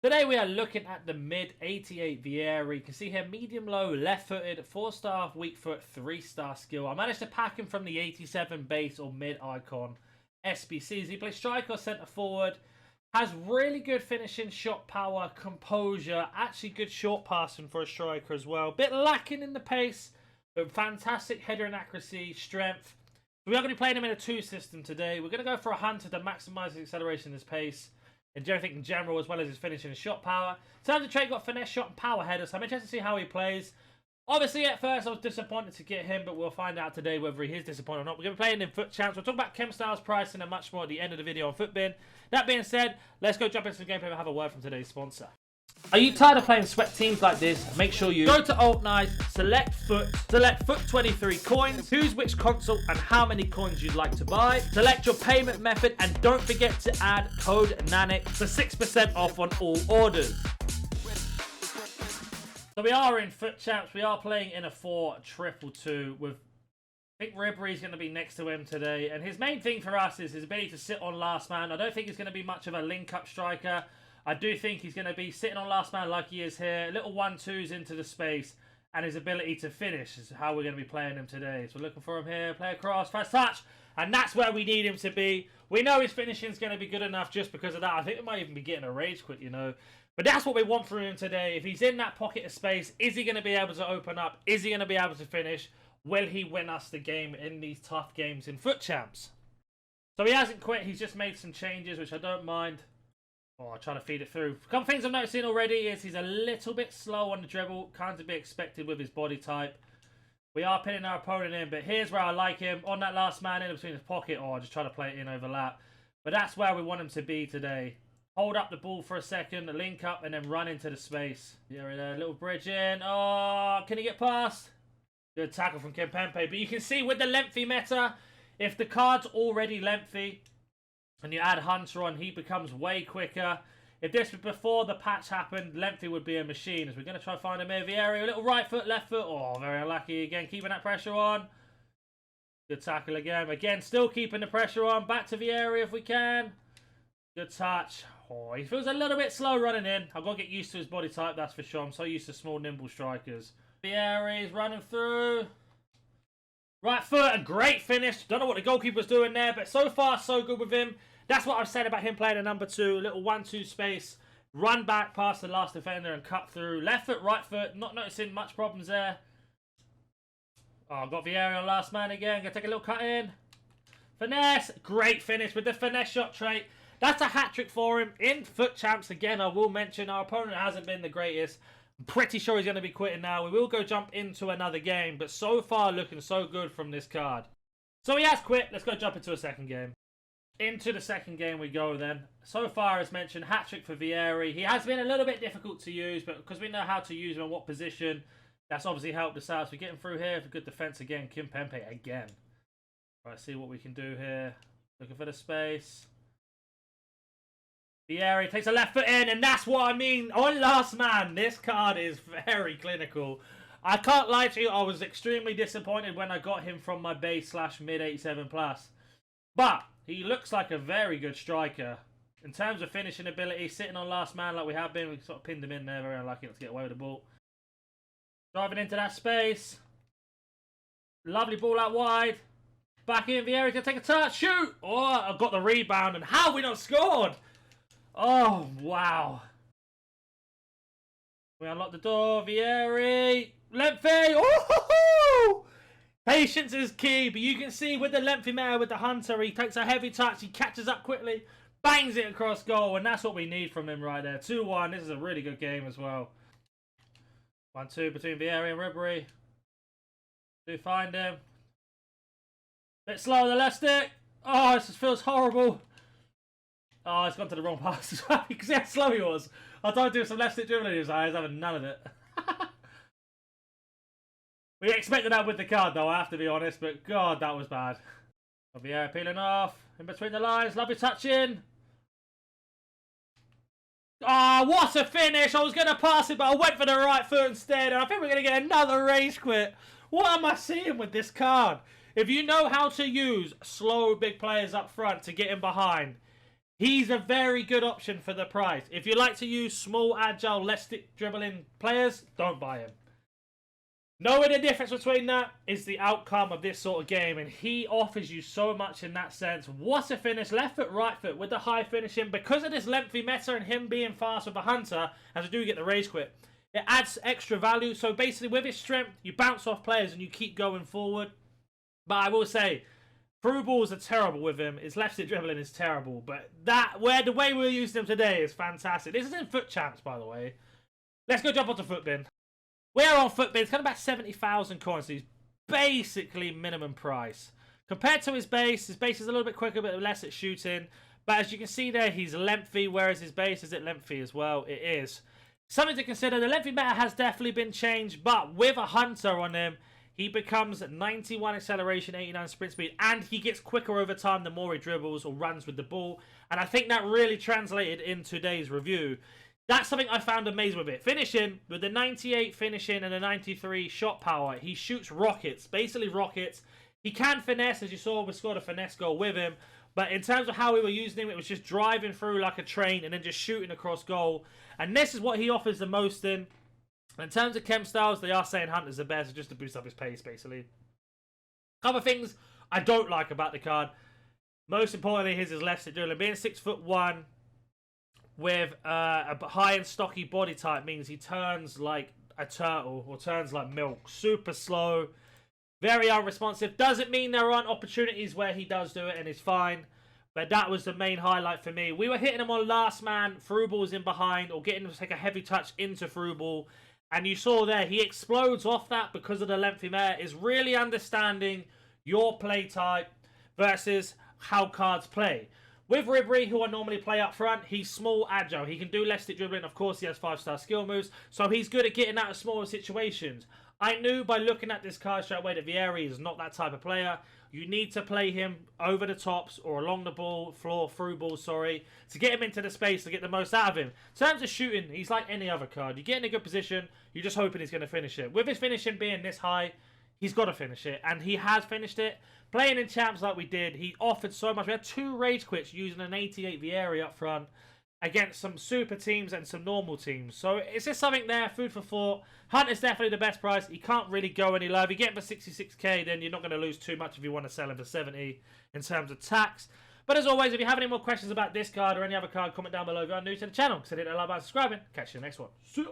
Today we are looking at the mid 88 Vieri. You can see here medium low, left footed, 4-star weak foot, 3-star skill. I managed to pack him from the 87 base or mid icon SBCs. He plays striker or centre forward. Has really good finishing, shot power, composure. Actually good short passing for a striker as well. Bit lacking in the pace, but fantastic header and accuracy, strength. We are going to be playing him in a 2 system today. We're going to go for a hunter to maximise his acceleration and his pace. And everything in general, as well as his finishing and shot power. In terms of trade, got finesse, shot, and power header, so I'm interested to see how he plays. Obviously, at first, I was disappointed to get him, but we'll find out today whether he is disappointed or not. We're going to be playing in foot champs. We'll talk about chemstyles, pricing, and much more at the end of the video on Footbin. That being said, let's go jump into the gameplay and have a word from today's sponsor. Are you tired of playing sweat teams like this? Make sure you go to Alt Nice, select foot 23 coins, choose which console and how many coins you'd like to buy, select your payment method, and don't forget to add code NANIC for 6% off on all orders. So we are in foot champs. We are playing in a 4-2-2 with, I think Vieri's going to be next to him today, and his main thing for us is his ability to sit on last man. I don't think he's going to be much of a link-up striker. I do think he's going to be sitting on last man like he is here. Little 1-2s into the space. And his ability to finish is how we're going to be playing him today. So we're looking for him here. Play across. Fast touch. And that's where we need him to be. We know his finishing is going to be good enough just because of that. I think we might even be getting a rage quit, you know. But that's what we want from him today. If he's in that pocket of space, is he going to be able to open up? Is he going to be able to finish? Will he win us the game in these tough games in foot champs? So he hasn't quit. He's just made some changes, which I don't mind. Oh, trying to feed it through. A couple things I'm noticing already is he's a little bit slow on the dribble. Kind of be expected with his body type. We are pinning our opponent in, but here's where I like him. On that last man in between his pocket. Oh, just try to play it in overlap. But that's where we want him to be today. Hold up the ball for a second, link up, and then run into the space. There, there, little bridge in. Oh, can he get past? Good tackle from Kimpembe. But you can see with the lengthy meta, if the card's already lengthy, and you add Hunter on, he becomes way quicker. If this was before the patch happened, lengthy would be a machine. As we're going to try to find him here. Vieri, a little right foot, left foot. Oh, very unlucky again. Keeping that pressure on. Good tackle again. Again, still keeping the pressure on. Back to Vieri if we can. Good touch. Oh, he feels a little bit slow running in. I've got to get used to his body type, that's for sure. I'm so used to small, nimble strikers. Vieri's running through. Right foot, a great finish. Don't know what the goalkeeper's doing there, but so far, so good with him. That's what I've said about him playing a number 2. A little 1-2 space. Run back past the last defender and cut through. Left foot, right foot. Not noticing much problems there. Oh, I've got Vieri on last man again. Gonna take a little cut in. Finesse. Great finish with the finesse shot trait. That's a hat-trick for him. In foot champs, again, I will mention our opponent hasn't been the greatest. I'm pretty sure he's going to be quitting now. We will go jump into another game, but so far looking so good from this card. So he has quit. Let's go jump into a second game. Into the second game we go then. So far, as mentioned, hat-trick for Vieri. He has been a little bit difficult to use, but because we know how to use him and what position, that's obviously helped us out. So we get him through here for good defense again. Kimpembe again. Right, see what we can do here. Looking for the space. Vieri takes a left foot in, and that's what I mean. On last man, this card is very clinical. I can't lie to you, I was extremely disappointed when I got him from my base / mid 87 plus. But he looks like a very good striker. In terms of finishing ability, sitting on last man like we have been, we sort of pinned him in there. Very unlucky. Let's get away with the ball. Driving into that space. Lovely ball out wide. Back in, Vieri's going to take a touch. Shoot! Oh, I've got the rebound. And how have we not scored? Oh, wow. We unlock the door. Vieri. Lengthy. Oh! Patience is key, but you can see with the lengthy mare, with the hunter, he takes a heavy touch, he catches up quickly, bangs it across goal, and that's what we need from him right there. 2-1, this is a really good game as well. 1-2 between Vieri and Vieri. Do find him. Bit slow on the left stick. Oh, this just feels horrible. Oh, it's gone to the wrong pass as well. You can see how slow he was. I tried to do some left stick dribbling, he was having none of it. We expected that with the card, though, I have to be honest. But, God, that was bad. Vieri peeling off. In between the lines. Lovely touch in. Ah, oh, what a finish. I was going to pass it, but I went for the right foot instead. And I think we're going to get another rage quit. What am I seeing with this card? If you know how to use slow big players up front to get in behind, He's a very good option for the price. If you like to use small, agile, less stick dribbling players, don't buy him. Knowing the difference between that is the outcome of this sort of game, and he offers you so much in that sense. What a finish, left foot, right foot, with the high finishing. Because of this lengthy meta and him being fast with a hunter, as I do get the rage quit, it adds extra value. So basically, with his strength, you bounce off players and you keep going forward. But I will say, through balls are terrible with him. His left stick dribbling is terrible. But the way we're using him today is fantastic. This is in Foot Champs, by the way. Let's go jump onto Footbin. We are on Footbin. It's kind of about 70,000 coins. So he's basically minimum price. Compared to his base is a little bit quicker, but less at shooting. But as you can see there, he's lengthy, whereas his base is lengthy as well. It is. Something to consider. The lengthy meta has definitely been changed, but with a hunter on him, he becomes 91 acceleration, 89 sprint speed, and he gets quicker over time the more he dribbles or runs with the ball. And I think that really translated in today's review. That's something I found amazing with it. Finishing, with the 98 finishing and the 93 shot power, he shoots rockets, basically rockets. He can finesse, as you saw, we scored a finesse goal with him. But in terms of how we were using him, it was just driving through like a train and then just shooting across goal. And this is what he offers the most in. In terms of chemstyles, they are saying Hunter's the best, just to boost up his pace, basically. Couple of things I don't like about the card. Most importantly, his left stick dribbling. Being 6'1", with a high and stocky body type means he turns like a turtle or turns like milk. Super slow, very unresponsive. Doesn't mean there aren't opportunities where he does do it and is fine. But that was the main highlight for me. We were hitting him on last man, through balls in behind, or getting him to take a heavy touch into through ball. And you saw there, he explodes off that because of the lengthy mare. Is really understanding your play type versus how cards play. With Ribery, who I normally play up front, he's small, agile. He can do left stick dribbling. Of course, he has 5-star skill moves. So he's good at getting out of smaller situations. I knew by looking at this card straight away that Vieri is not that type of player. You need to play him over the tops or along the ball, through ball, sorry, to get him into the space to get the most out of him. In terms of shooting, he's like any other card. You get in a good position, you're just hoping he's going to finish it. With his finishing being this high, he's got to finish it. And he has finished it. Playing in champs like we did, he offered so much. We had 2 rage quits using an 88 Vieri up front against some super teams and some normal teams. So it's just something there, food for thought. Hunt is definitely the best price. He can't really go any lower. If you get him for 66k, then you're not going to lose too much if you want to sell him for 70 in terms of tax. But as always, if you have any more questions about this card or any other card, comment down below if you are new to the channel. Consider hitting that like button, subscribing. Catch you in the next one. See ya.